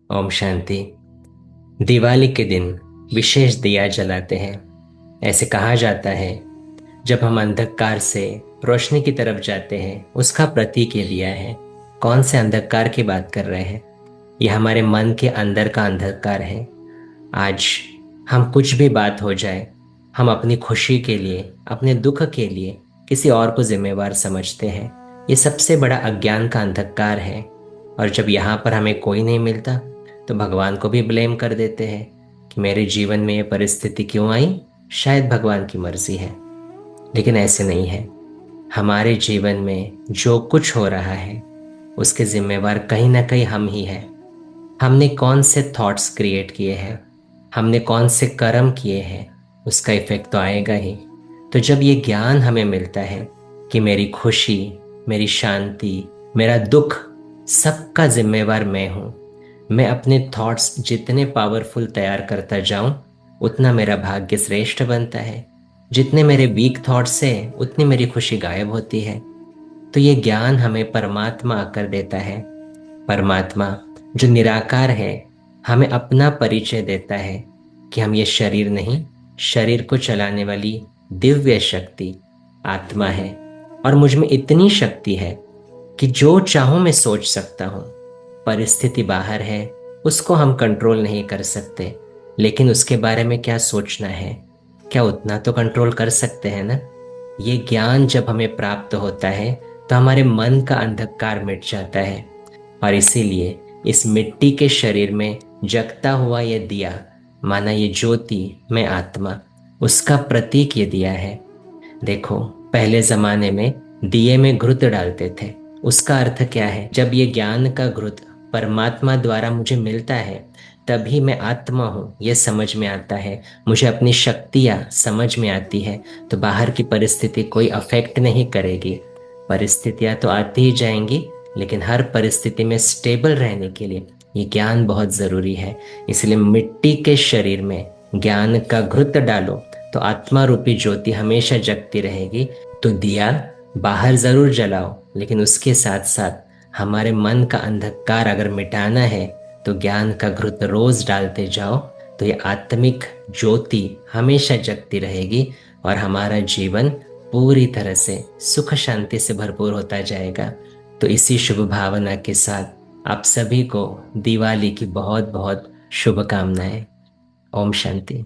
ओम शांति। दिवाली के दिन विशेष दिया जलाते हैं। ऐसे कहा जाता है, जब हम अंधकार से रोशनी की तरफ जाते हैं उसका प्रतीक ये दिया है। कौन से अंधकार की बात कर रहे हैं? यह हमारे मन के अंदर का अंधकार है। आज हम कुछ भी बात हो जाए, हम अपनी खुशी के लिए, अपने दुख के लिए किसी और को जिम्मेवार समझते हैं। ये सबसे बड़ा अज्ञान का अंधकार है। और जब यहाँ पर हमें कोई नहीं मिलता तो भगवान को भी ब्लेम कर देते हैं कि मेरे जीवन में ये परिस्थिति क्यों आई, शायद भगवान की मर्जी है। लेकिन ऐसे नहीं है। हमारे जीवन में जो कुछ हो रहा है उसके जिम्मेवार कहीं ना कहीं हम ही हैं। हमने कौन से थॉट्स क्रिएट किए हैं, हमने कौन से कर्म किए हैं, उसका इफेक्ट तो आएगा ही। तो जब ये ज्ञान हमें मिलता है कि मेरी खुशी, मेरी शांति, मेरा दुख, सबका जिम्मेवार मैं हूँ। मैं अपने थॉट्स जितने पावरफुल तैयार करता जाऊं उतना मेरा भाग्य श्रेष्ठ बनता है। जितने मेरे वीक थॉट्स है उतनी मेरी खुशी गायब होती है। तो ये ज्ञान हमें परमात्मा आकर देता है। परमात्मा जो निराकार है हमें अपना परिचय देता है कि हम ये शरीर नहीं, शरीर को चलाने वाली दिव्य शक्ति आत्मा है। और मुझ में इतनी शक्ति है कि जो चाहूं मैं सोच सकता हूं। परिस्थिति बाहर है, उसको हम कंट्रोल नहीं कर सकते, लेकिन उसके बारे में क्या सोचना है, क्या उतना तो कंट्रोल कर सकते हैं ना। ये ज्ञान जब हमें प्राप्त होता है तो हमारे मन का अंधकार मिट जाता है। और इसीलिए इस मिट्टी के शरीर में जगता हुआ ये दिया, माना ये ज्योति, मैं आत्मा, उसका प्रतीक ये दिया है। देखो, पहले जमाने में दिए में घृत डालते थे। उसका अर्थ क्या है? जब ये ज्ञान का घृत परमात्मा द्वारा मुझे मिलता है तभी मैं आत्मा हूँ ये समझ में आता है, मुझे अपनी शक्तियाँ समझ में आती है। तो बाहर की परिस्थिति कोई अफेक्ट नहीं करेगी। परिस्थितियाँ तो आती ही जाएंगी, लेकिन हर परिस्थिति में स्टेबल रहने के लिए ये ज्ञान बहुत ज़रूरी है। इसलिए मिट्टी के शरीर में ज्ञान का घृत डालो तो आत्मा रूपी ज्योति हमेशा जगती रहेगी। तो दिया बाहर ज़रूर जलाओ, लेकिन उसके साथ साथ हमारे मन का अंधकार अगर मिटाना है तो ज्ञान का घृत रोज डालते जाओ। तो ये आत्मिक ज्योति हमेशा जगती रहेगी और हमारा जीवन पूरी तरह से सुख शांति से भरपूर होता जाएगा। तो इसी शुभ भावना के साथ आप सभी को दिवाली की बहुत बहुत शुभकामनाएं। ओम शांति।